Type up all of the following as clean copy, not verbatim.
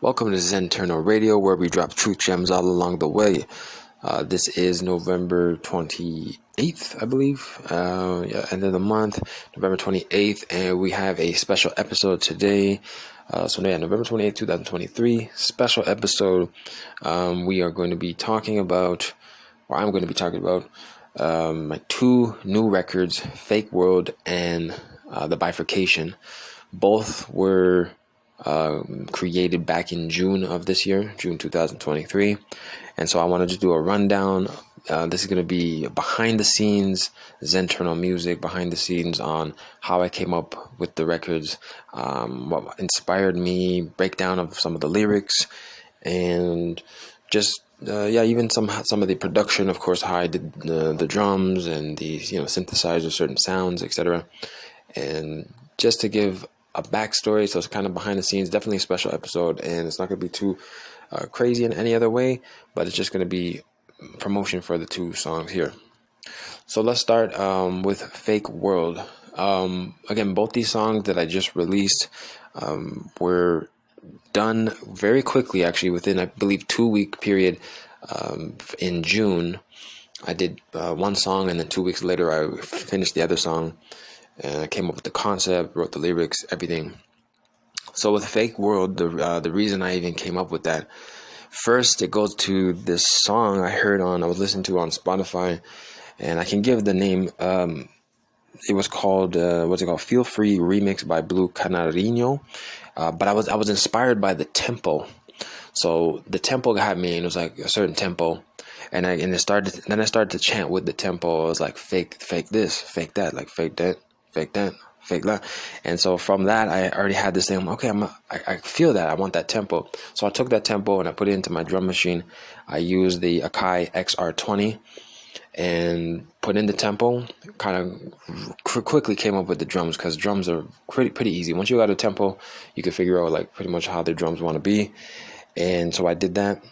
Welcome to Zenternal Radio, where we drop truth gems all along the way. This is November 28th, I believe. End of the month, November 28th, and we have a special episode today. November 28th, 2023, special episode. We are going to be talking about, or I'm going to be talking about, my two new records, Fake World and The Bifurcation. Both were created back in June of this year, June 2023. And so I wanted to do a rundown. This is going to be behind the scenes, ZenternalMusic, behind the scenes on how I came up with the records, what inspired me, breakdown of some of the lyrics, and just even some of the production, of course, how I did the drums and the synthesizers, certain sounds, etc. And just to give a backstory, so it's kind of behind the scenes, definitely a special episode, and it's not going to be too crazy in any other way, but it's just going to be promotion for the two songs here. So let's start with Fake World. Again, both these songs that I just released were done very quickly, actually within, I believe, 2-week period. In June I did one song, and then 2 weeks later I finished the other song. And I came up with the concept, wrote the lyrics, everything. So with Fake World, the reason I even came up with that, first it goes to this song I was listening to on Spotify, and I can give the name. It was called, Feel Free Remix by Blue Canarino. But I was inspired by the tempo. So the tempo got me, and it was like a certain tempo. And I started to chant with the tempo. I was like, fake this, fake that, like fake that, fake that, fake that. And so from that, I already had this thing. Okay, I feel that. I want that tempo. So I took that tempo and I put it into my drum machine. I used the Akai XR20 and put in the tempo. Kind of quickly came up with the drums, because drums are pretty easy. Once you got a tempo, you can figure out like pretty much how the drums want to be. And so I did that.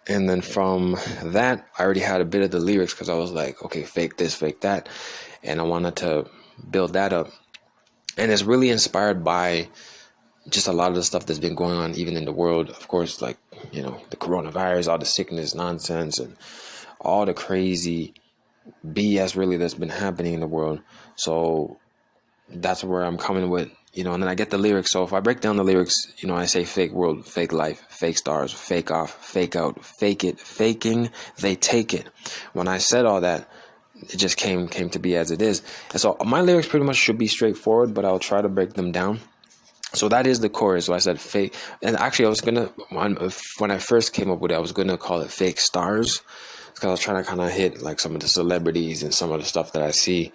And then from that, I already had a bit of the lyrics, because I was like, okay, fake this, fake that. And I wanted to build that up. And it's really inspired by just a lot of the stuff that's been going on even in the world. Of course, like, the coronavirus, all the sickness, nonsense, and all the crazy BS really that's been happening in the world. So that's where I'm coming with, and then I get the lyrics. So if I break down the lyrics, I say fake world, fake life, fake stars, fake off, fake out, fake it, faking, they take it. When I said all that, it just came to be as it is. And so my lyrics pretty much should be straightforward, but I'll try to break them down. So that is the chorus. So I said fake. And actually, I was going to, when I first came up with it, I was going to call it Fake Stars, because I was trying to kind of hit like some of the celebrities and some of the stuff that I see.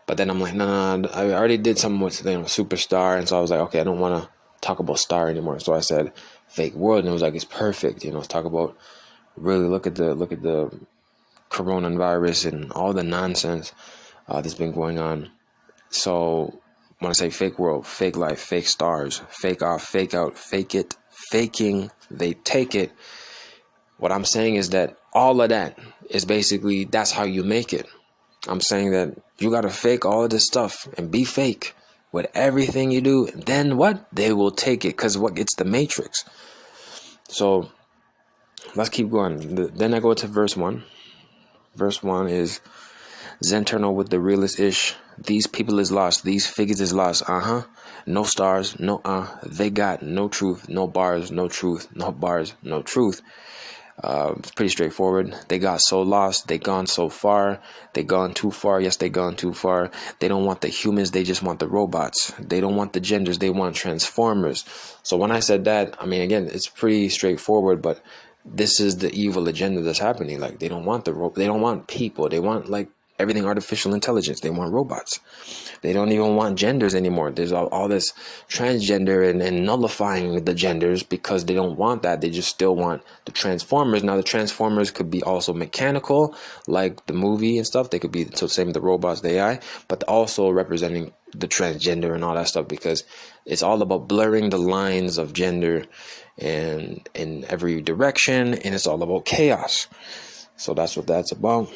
But then I'm like, no, I already did something with Superstar. And so I was like, okay, I don't want to talk about Star anymore. So I said Fake World, and it was like, it's perfect. Let's talk about, really look at the coronavirus and all the nonsense that's been going on. So when I say fake world, fake life, fake stars, fake off, fake out, fake it, faking, they take it. What I'm saying is that all of that is basically, that's how you make it. I'm saying that you got to fake all of this stuff and be fake with everything you do. Then what? They will take it, because it's the Matrix. So let's keep going. Then I go to verse 1. Verse 1 is Zenternal with the realest ish. These people is lost. These figures is lost. No stars. No They got no truth. No bars. No truth. No bars. No truth. It's pretty straightforward. They got so lost. They gone so far. They gone too far. Yes, they gone too far. They don't want the humans. They just want the robots. They don't want the genders. They want transformers. So when I said that, I mean, again, it's pretty straightforward, but this is the evil agenda that's happening. Like, they don't want they don't want people. They want like everything artificial intelligence. They want robots. They don't even want genders anymore. There's all this transgender and nullifying the genders, because they don't want that. They just still want the transformers. Now the transformers could be also mechanical, like the movie and stuff. They could be, so same with the robots, the AI, but also representing the transgender and all that stuff, because it's all about blurring the lines of gender and in every direction, and it's all about chaos. So that's what that's about.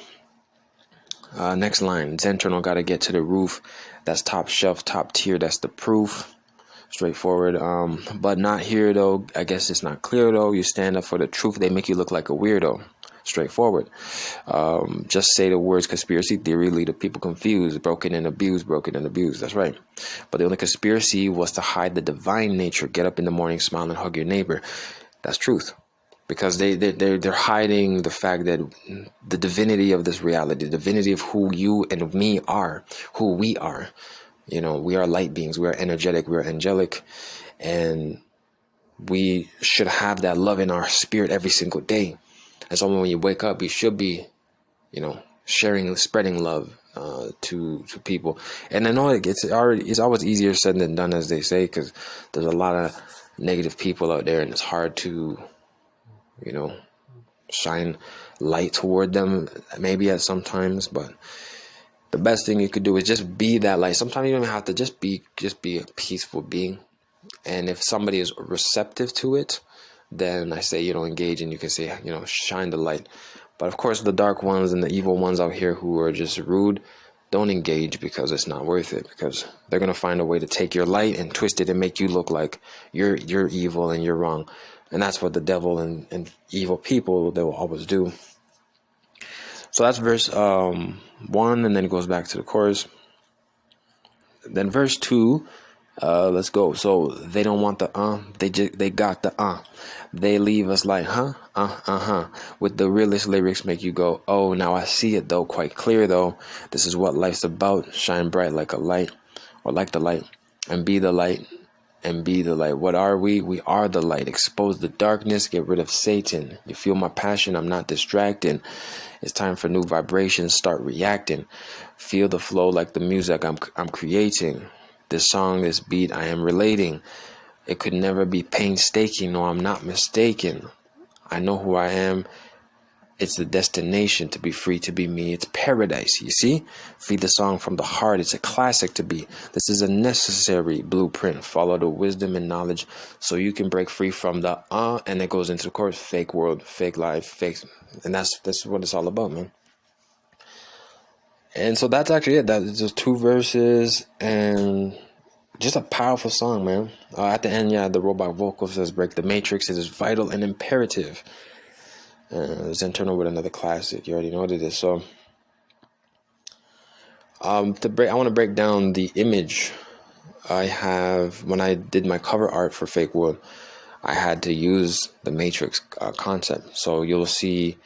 Next line, Zenternal gotta get to the roof. That's top shelf, top tier. That's the proof. straightforward. But not here though. I guess it's not clear though. You stand up for the truth, they make you look like a weirdo. Straightforward. Just say the words conspiracy theory, lead the people confused, broken and abused, broken and abused. That's right. But the only conspiracy was to hide the divine nature. Get up in the morning, smile, and hug your neighbor. That's truth. Because they're hiding the fact that the divinity of this reality, the divinity of who you and me are, who we are. You know, we are light beings. We are energetic. We are angelic, and we should have that love in our spirit every single day. And so when you wake up, you should be, you know, sharing, spreading love to people. And I know it's always easier said than done, as they say, because there's a lot of negative people out there, and it's hard to, you know, shine light toward them maybe at sometimes. But the best thing you could do is just be that light. Sometimes you don't have to just be a peaceful being. And if somebody is receptive to it, then I say, you know, engage, and you can say, you know, shine the light. But of course, the dark ones and the evil ones out here who are just rude, don't engage, because it's not worth it, because they're going to find a way to take your light and twist it and make you look like you're evil and you're wrong. And that's what the devil and evil people, they will always do. So that's verse 1, and then it goes back to the chorus. Then verse 2, let's go. So they don't want the they got the They leave us like with the realest lyrics make you go, oh, now I see it though, quite clear though. This is what life's about. Shine bright like a light, or like the light, and be the light. And be the light. What are we? We are the light. Expose the darkness, get rid of Satan. You feel my passion, I'm not distracting. It's time for new vibrations, start reacting. Feel the flow like the music I'm creating. This song, this beat I am relating. It could never be painstaking, no, I'm not mistaken. I know who I am. It's the destination to be free, to be me. It's paradise, you see? Feed the song from the heart. It's a classic to be. This is a necessary blueprint. Follow the wisdom and knowledge so you can break free from the and it goes into the chorus, fake world, fake life, fake. And that's what it's all about, man. And so that's actually it. That's just 2 verses and just a powerful song, man. At the end, the robot vocal says, break the matrix. It is vital and imperative. Zenternal with another classic. You already know what it is. So I want to break down the image I have. When I did my cover art for Fake World, I had to use the matrix concept. So you'll see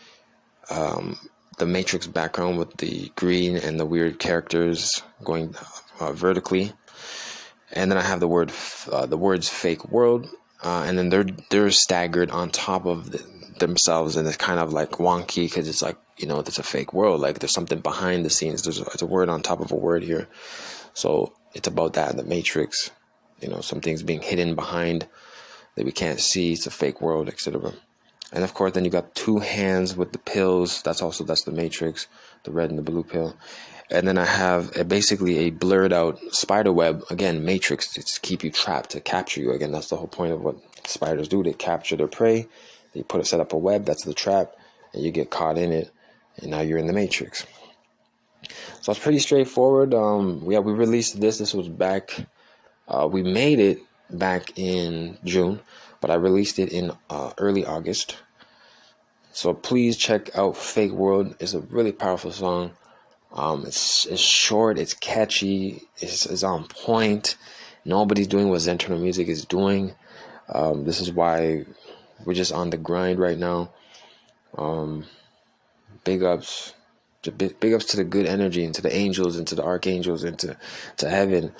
the matrix background with the green and the weird characters going vertically, and then I have the words fake world, and then they're staggered on top of themselves, and it's kind of like wonky because it's like, you know, it's a fake world, like there's something behind the scenes. There's a word on top of a word here. So it's about that, the matrix, you know, some things being hidden behind that we can't see. It's a fake world, etc. And of course, then you got 2 hands with the pills. That's the matrix, the red and the blue pill. And then I have basically a blurred out spider web, again, matrix, to keep you trapped, to capture you. Again, that's the whole point of what spiders do. They capture their prey. They set up a web, that's the trap, and you get caught in it, and now you're in the matrix. So it's pretty straightforward. We released this. This was back. We made it back in June, but I released it in early August. So please check out Fake World. It's a really powerful song. It's short, it's catchy, it's on point. Nobody's doing what ZenternalMusic is doing. This is why we're just on the grind right now. Big ups to the good energy, and to the angels, and to the archangels, and to heaven.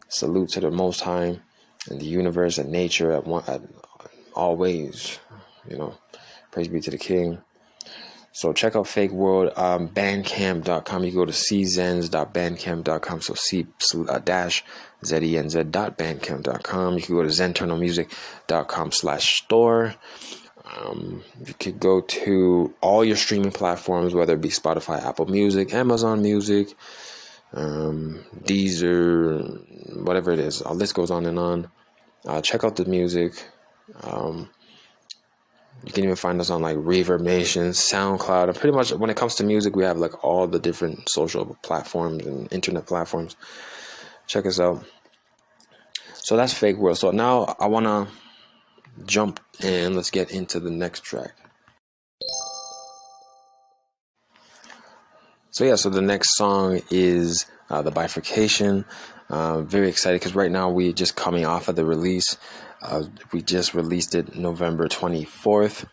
Salute to the Most High and the universe and nature at always. You know, praise be to the King. So check out Fake World, bandcamp.com. You go to C-Zenz.bandcamp.com. So C-Zenz.bandcamp.com. You can go to ZenternalMusic.com/store. You could go to all your streaming platforms, whether it be Spotify, Apple Music, Amazon Music, Deezer, whatever it is. Our list goes on and on. Check out the music. You can even find us on like Reverb Nation, SoundCloud, and pretty much when it comes to music, we have like all the different social platforms and internet platforms. Check us out. So that's Fake World. So now I want to jump and let's get into the next track. So the next song is The Bifurcation. Very excited because right now we're just coming off of the release. We just released it November 24th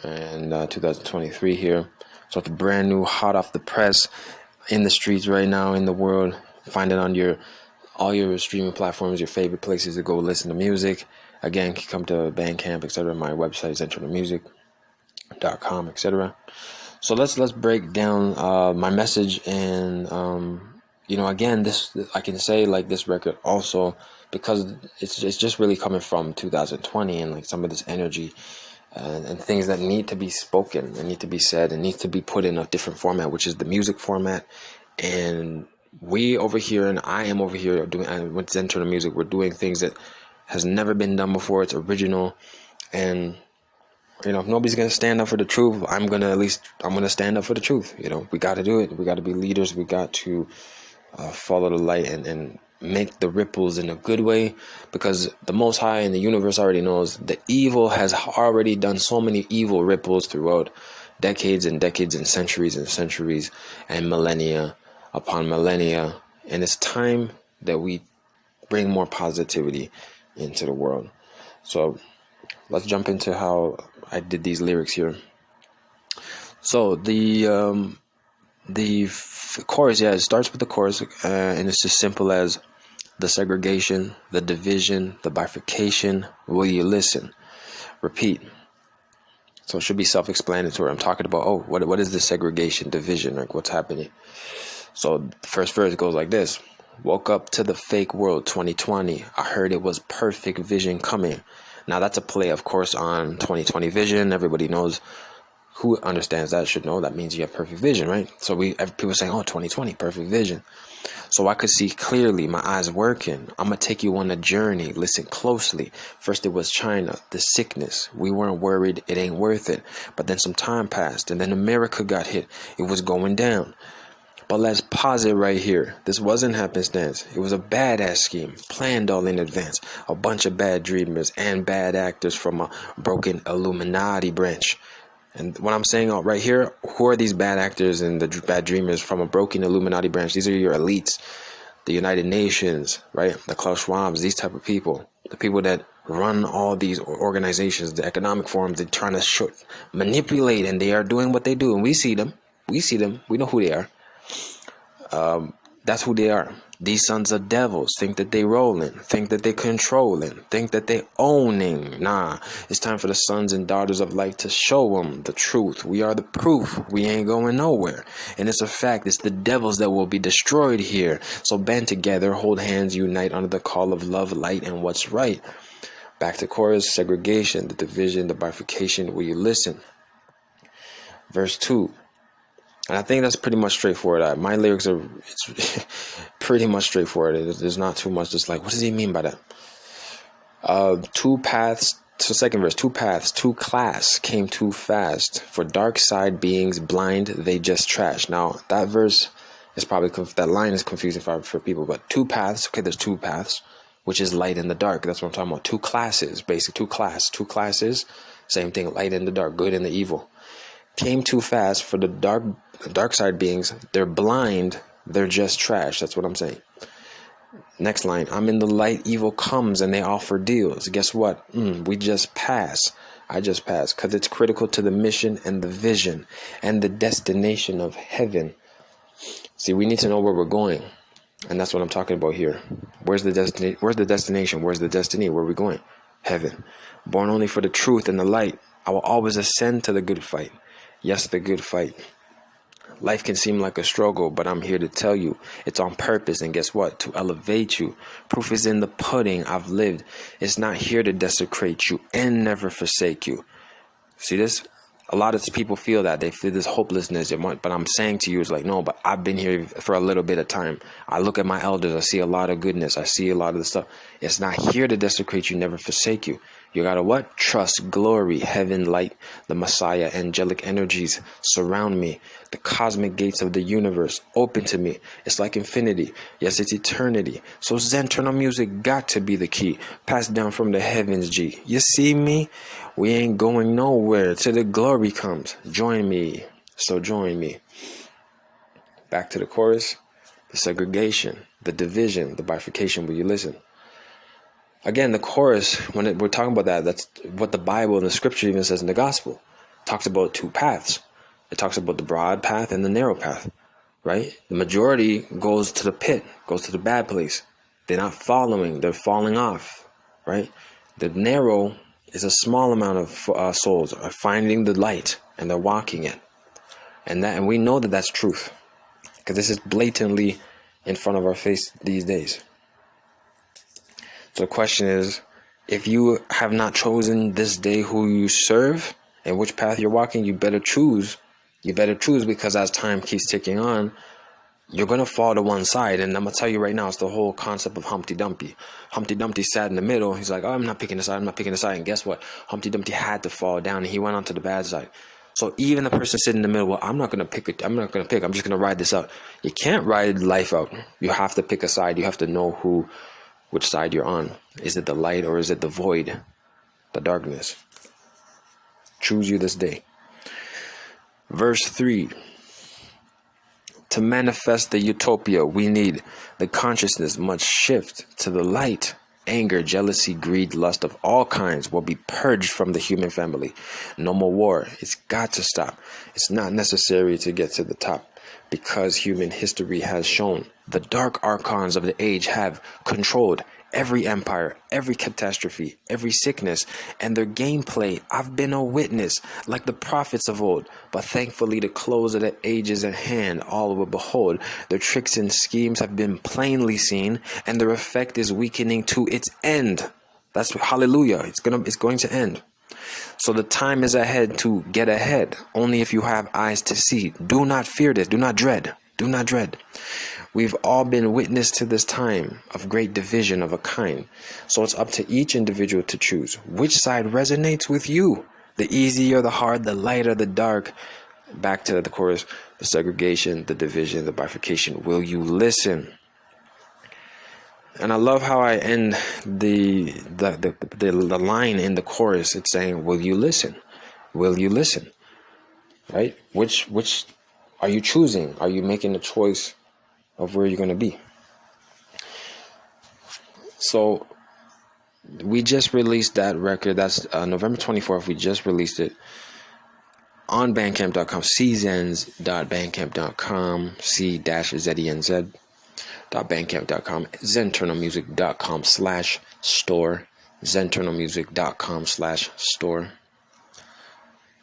and 2023 here. So it's brand new, hot off the press, in the streets right now in the world. Find it on all your streaming platforms, your favorite places to go listen to music. Again, you can come to Bandcamp, etc. My website, ZenternalMusic.com, etc. So let's break down my message, and again, this I can say, like, this record also, because it's just really coming from 2020 and like some of this energy and things that need to be spoken and need to be said and need to be put in a different format, which is the music format. And we over here, and I am over here doing with Zenternal Music, we're doing things that has never been done before. It's original, and if nobody's going to stand up for the truth, I'm going to stand up for the truth. We got to do it. We got to be leaders. We got to follow the light and make the ripples in a good way, because the Most High in the universe already knows the evil has already done so many evil ripples throughout decades and decades and centuries and millennia upon millennia. And it's time that we bring more positivity into the world. So let's jump into how I did these lyrics here. So the chorus, it starts with the chorus, and it's as simple as the segregation, the division, the bifurcation. Will you listen? Repeat. So it should be self-explanatory. I'm talking about, what is the segregation, division, like what's happening? So the first verse goes like this. Woke up to the fake world 2020. I heard it was perfect vision coming. Now that's a play, of course, on 2020 vision. Everybody knows, who understands that should know that means you have perfect vision, right? So people saying, 2020, perfect vision. So I could see clearly, my eyes working. I'm going to take you on a journey. Listen closely. First it was China, the sickness. We weren't worried. It ain't worth it. But then some time passed, and then America got hit. It was going down. But let's pause it right here. This wasn't happenstance. It was a badass scheme, planned all in advance. A bunch of bad dreamers and bad actors from a broken Illuminati branch. And what I'm saying right here, who are these bad actors and the bad dreamers from a broken Illuminati branch? These are your elites, the United Nations, right? The Klaus Schwabs, these type of people. The people that run all these organizations, the economic forums, they're trying to manipulate, and they are doing what they do. And we see them. We know who they are. That's who they are. These sons of devils think that they rolling, think that they controlling, think that they owning. Nah, it's time for the sons and daughters of light to show them the truth. We are the proof. We ain't going nowhere. And it's a fact. It's the devils that will be destroyed here. So band together, hold hands, unite under the call of love, light, and what's right. Back to chorus, segregation, the division, the bifurcation. Will you listen? Verse 2. And I think that's pretty much straightforward. My lyrics it's pretty much straightforward. There's not too much. Just like, what does he mean by that? Two paths. So second verse, two paths, two class came too fast. For dark side beings blind, they just trash. Now that verse is probably, that line is confusing for people. But two paths. Okay, there's two paths, which is light and the dark. That's what I'm talking about. Two classes, basically two classes. Same thing, light and the dark, good and the evil. Came too fast for the dark side beings. They're blind. They're just trash. That's what I'm saying. Next line. I'm in the light. Evil comes and they offer deals. Guess what? We just pass. I just pass because it's critical to the mission and the vision and the destination of heaven. See, we need to know where we're going. And that's what I'm talking about here. Where's the destination? Where's the destination? Where's the destiny? Where are we going? Heaven. Born only for the truth and the light. I will always ascend to the good fight. Yes, the good fight. Life can seem like a struggle, but I'm here to tell you it's on purpose. And guess what? To elevate you. Proof is in the pudding. I've lived. It's not here to desecrate you and never forsake you. See this? A lot of people feel that. They feel this hopelessness. But I'm saying to you, it's like, no, but I've been here for a little bit of time. I look at my elders. I see a lot of goodness. I see a lot of the stuff. It's not here to desecrate you, never forsake you. You gotta what? Trust, glory, heaven, light, the Messiah, angelic energies surround me. The cosmic gates of the universe open to me. It's like infinity. Yes, it's eternity. So Zenternal music got to be the key. Passed down from the heavens, G. You see me? We ain't going nowhere till the glory comes. Join me. So join me. Back to the chorus. The segregation, the division, the bifurcation. Will you listen? Again, the chorus, when we're talking about that, that's what the Bible and the scripture even says in the gospel. It talks about two paths. It talks about the broad path and the narrow path, right? The majority goes to the pit, goes to the bad place. They're not following, they're falling off, right? The narrow is a small amount of souls are finding the light and they're walking it. And we know that that's truth, because this is blatantly in front of our face these days. So the question is, if you have not chosen this day who you serve and which path you're walking, you better choose. You better choose, because as time keeps ticking on, you're going to fall to one side. And I'm going to tell you right now, it's the whole concept of Humpty Dumpty. Humpty Dumpty sat in the middle. He's like, oh, I'm not picking a side. I'm not picking a side. And guess what? Humpty Dumpty had to fall down, and he went onto the bad side. So even the person sitting in the middle, well, I'm not going to pick it. I'm not going to pick. I'm just going to ride this out. You can't ride life out. You have to pick a side. You have to know which side you're on. Is it the light or is it the void, the darkness? Choose you this day. Verse 3. To manifest the utopia we need, the consciousness must shift to the light. Anger, jealousy, greed, lust of all kinds will be purged from the human family. No more war. It's got to stop. It's not necessary to get to the top, because human history has shown the dark archons of the age have controlled every empire, every catastrophe, every sickness, and their gameplay. I've been a witness, like the prophets of old. But thankfully, the close of the age is at hand. All will behold. Their tricks and schemes have been plainly seen, and their effect is weakening to its end. That's hallelujah. It's going to end. So the time is ahead to get ahead. Only if you have eyes to see. Do not fear this. Do not dread. Do not dread. We've all been witness to this time of great division of a kind. So it's up to each individual to choose which side resonates with you. The easy or the hard, the light or the dark. Back to the chorus, the segregation, the division, the bifurcation. Will you listen? And I love how I end the line in the chorus. It's saying, will you listen? Will you listen? Right? Which are you choosing? Are you making a choice of where you're going to be? So we just released that record. That's November 24th. We just released it on bandcamp.com, C-Zenz.bandcamp.com, C-Zenz.bandcamp.com, ZenternalMusic.com/store, ZenternalMusic.com/store.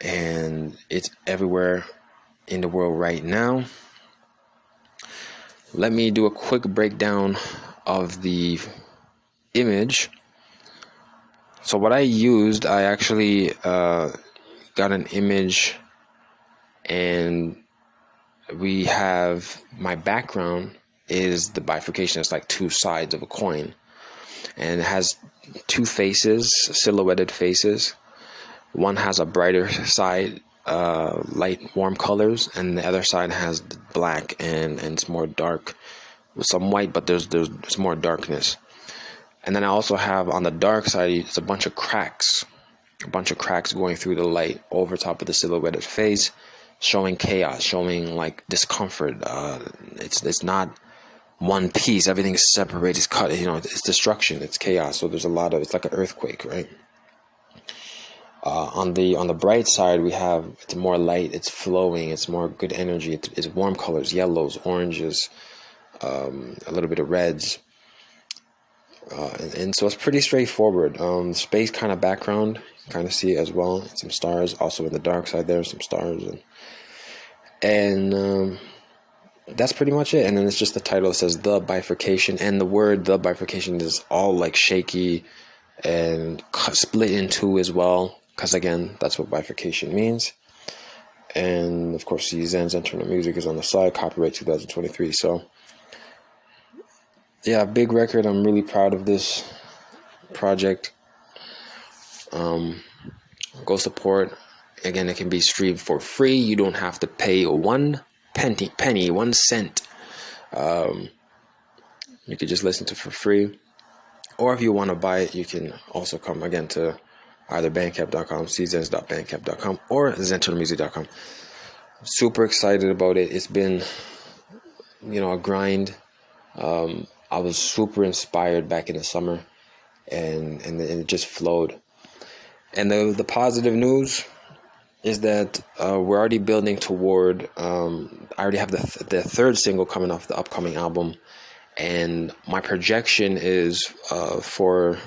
And it's everywhere in the world right now. Let me do a quick breakdown of the image. So what I used, I actually got an image, and we have my background is the bifurcation. It's like two sides of a coin, and it has two faces, silhouetted faces. One has a brighter side, light warm colors, and the other side has black and it's more dark with some white, but there's more darkness. And then I also have on the dark side, it's a bunch of cracks going through the light over top of the silhouetted face, showing chaos, showing like discomfort. It's not one piece. Everything is separated, it's cut, it's destruction, it's chaos. So there's a lot of, it's like an earthquake, right? On the bright side, we have, it's more light, it's flowing, it's more good energy, it's warm colors, yellows, oranges, a little bit of reds, and so it's pretty straightforward. Space kind of background, you kind of see it as well. Some stars also in the dark side. There's some stars, and that's pretty much it. And then it's just the title. It says The Bifurcation, and the word The Bifurcation is all like shaky and split in two as well, because again, that's what bifurcation means. And of course, C-Zenz Zenternal Music is on the side, copyright 2023. So yeah, big record. I'm really proud of this project. Go support. Again, it can be streamed for free. You don't have to pay one penny, 1 cent. You could just listen to it for free. Or if you want to buy it, you can also come again to either bandcamp.com, C-Zenz.bandcamp.com, or ZenternalMusic.com. Super excited about it. It's been, a grind. I was super inspired back in the summer, and it just flowed. And the positive news is that we're already building toward. I already have the third single coming off the upcoming album, and my projection is for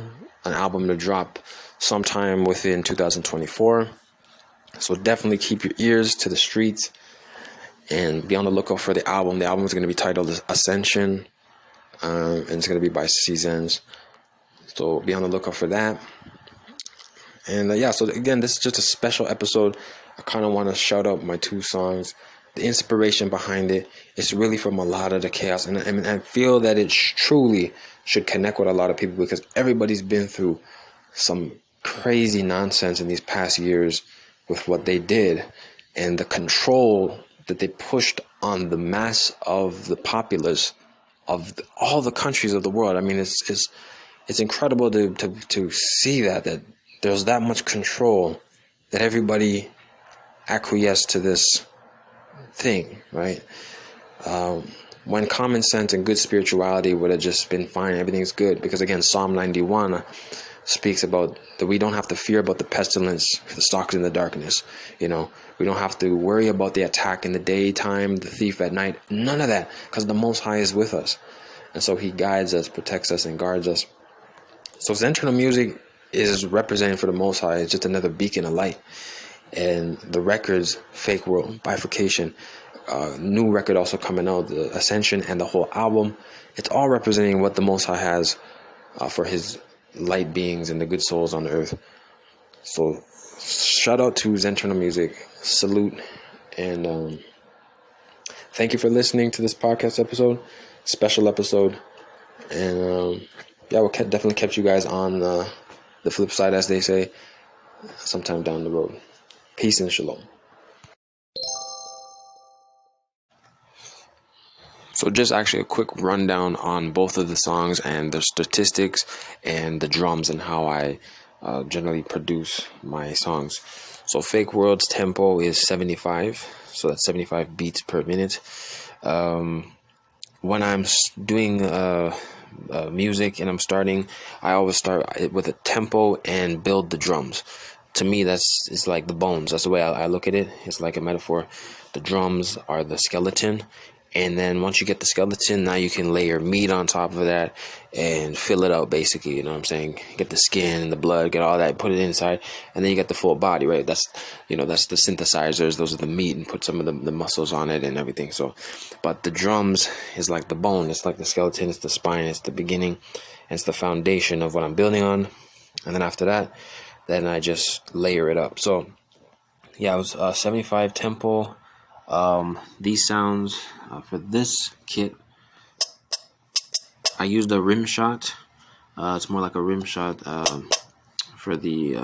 an album to drop sometime within 2024. So definitely keep your ears to the streets and be on the lookout for the album. The album is going to be titled Ascension, and it's going to be by C-Zenz. So be on the lookout for that. And so again, this is just a special episode. I kind of want to shout out my 2 songs. The inspiration behind it is really from a lot of the chaos. And I feel that it truly should connect with a lot of people, because everybody's been through some crazy nonsense in these past years with what they did and the control that they pushed on the mass of the populace of all the countries of the world. I mean, it's incredible to see that there's that much control, that everybody acquiesced to this thing, right? When common sense and good spirituality would have just been fine, everything's good. Because again, Psalm 91 speaks about that we don't have to fear about the pestilence, the stalks in the darkness. We don't have to worry about the attack in the daytime, the thief at night. None of that, because the Most High is with us. And so he guides us, protects us, and guards us. So Zenternal Music is representing for the Most High. It's just another beacon of light. And the records, Fake World, Bifurcation, new record also coming out, the Ascension, and the whole album. It's all representing what the Most High has for his light beings and the good souls on the earth. So shout out to Zenternal Music. Salute. And thank you for listening to this podcast episode. Special episode. And we'll definitely kept you guys on the flip side, as they say, sometime down the road. Peace and shalom. So just actually a quick rundown on both of the songs and their statistics and the drums and how I generally produce my songs. So Fake World's tempo is 75, so that's 75 beats per minute. When I'm doing music and I'm starting, I always start with a tempo and build the drums. To me, it's like the bones. That's the way I look at it. It's like a metaphor. The drums are the skeleton, and then once you get the skeleton, now you can layer meat on top of that and fill it out, basically. You know what I'm saying? Get the skin and the blood, get all that, put it inside, and then you get the full body, right? That's the synthesizers. Those are the meat, and put some of the muscles on it and everything. So, but the drums is like the bone. It's like the skeleton. It's the spine. It's the beginning. And it's the foundation of what I'm building on. And then after that, then I just layer it up. So yeah, it was 75 tempo. These sounds for this kit, I used a rim shot. It's more like a rim shot for the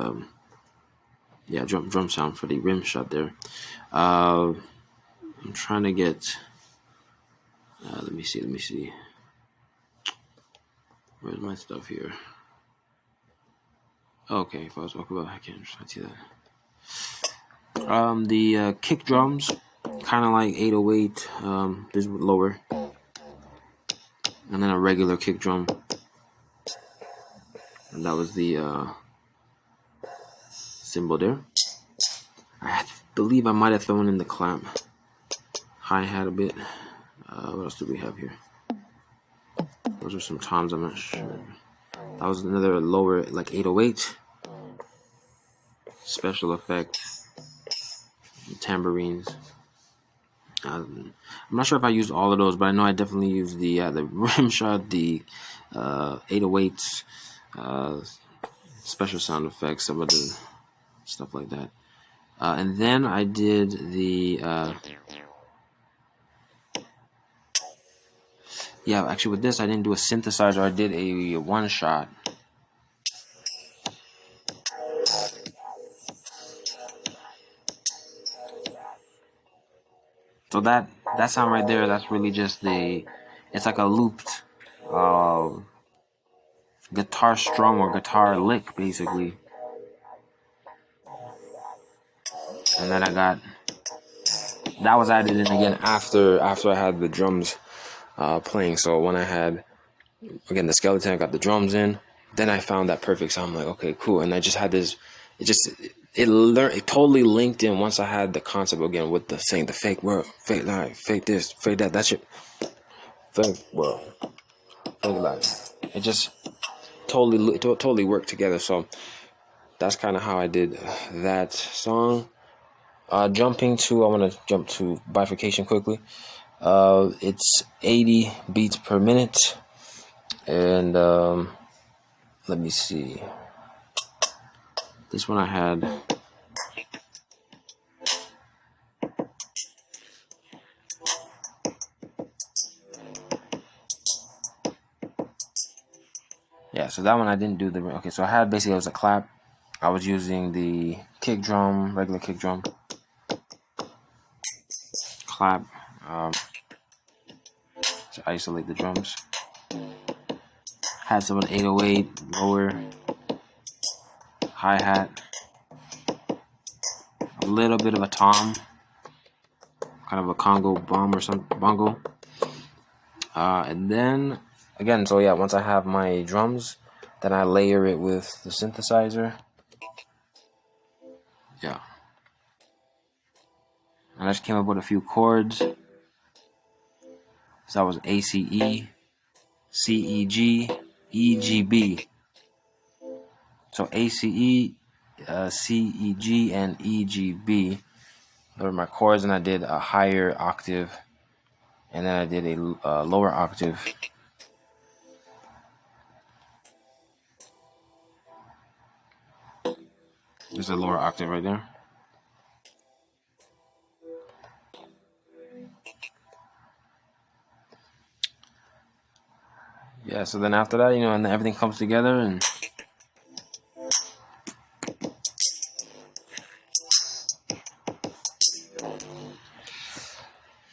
drum sound for the rim shot there. I'm trying to get. Let me see. Where's my stuff here? Okay, if I was talking about, I can't see that. The kick drums, kind of like 808. This is lower, and then a regular kick drum, and that was the cymbal there. I believe I might have thrown in the clap, hi-hat a bit. What else do we have here? Those are some toms, I'm not sure. That was another lower, like 808. Special effects, tambourines. I'm not sure if I used all of those, but I know I definitely used the rim shot, the 808s, special sound effects, some of the stuff like that. And then I did the actually with this I didn't do a synthesizer. I did a one shot. So that sound right there, that's really just it's like a looped guitar strum or guitar lick, basically. And then that was added in again after I had the drums playing. So when I had, again, the skeleton, I got the drums in, then I found that perfect sound. I'm like, okay, cool. And I just had this, it totally linked in once I had the concept again with the saying the fake world, fake life, fake this, fake that shit. Fake world, fake life. It just totally worked together. So that's kind of how I did that song. I want to jump to Bifurcation quickly. It's 80 beats per minute. And let me see. This one I had. Yeah, so that one I didn't do okay, so I had basically, it was a clap. I was using the kick drum, regular kick drum, clap, to isolate the drums. Had some of the 808, lower, hi-hat, a little bit of a tom, kind of a Congo bomb or some bongo. And then, again, so yeah, once I have my drums, then I layer it with the synthesizer. Yeah. And I just came up with a few chords. So that was ACE, CEG, EGB. So ACE, CEG, and EGB. Those were my chords, and I did a higher octave, and then I did a lower octave. There's a lower octave right there. Yeah, so then after that, and then everything comes together, and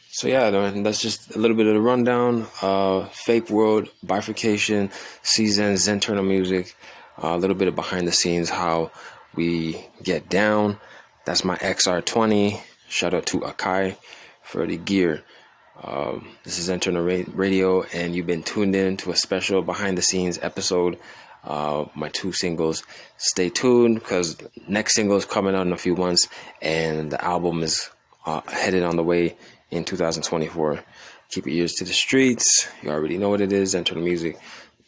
so yeah, that's just a little bit of the rundown. Fake World, Bifurcation, C-Zenz, ZenternalMusic, a little bit of behind the scenes, how we get down. That's my XR20. Shout out to Akai for the gear. This is Zenternal Radio, and you've been tuned in to a special behind the scenes episode. My 2 singles. Stay tuned, because next single is coming out in a few months, and the album is headed on the way in 2024. Keep your ears to the streets. You already know what it is. ZenternalMusic.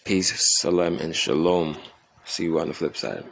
Peace, salam, and shalom. See you on the flip side.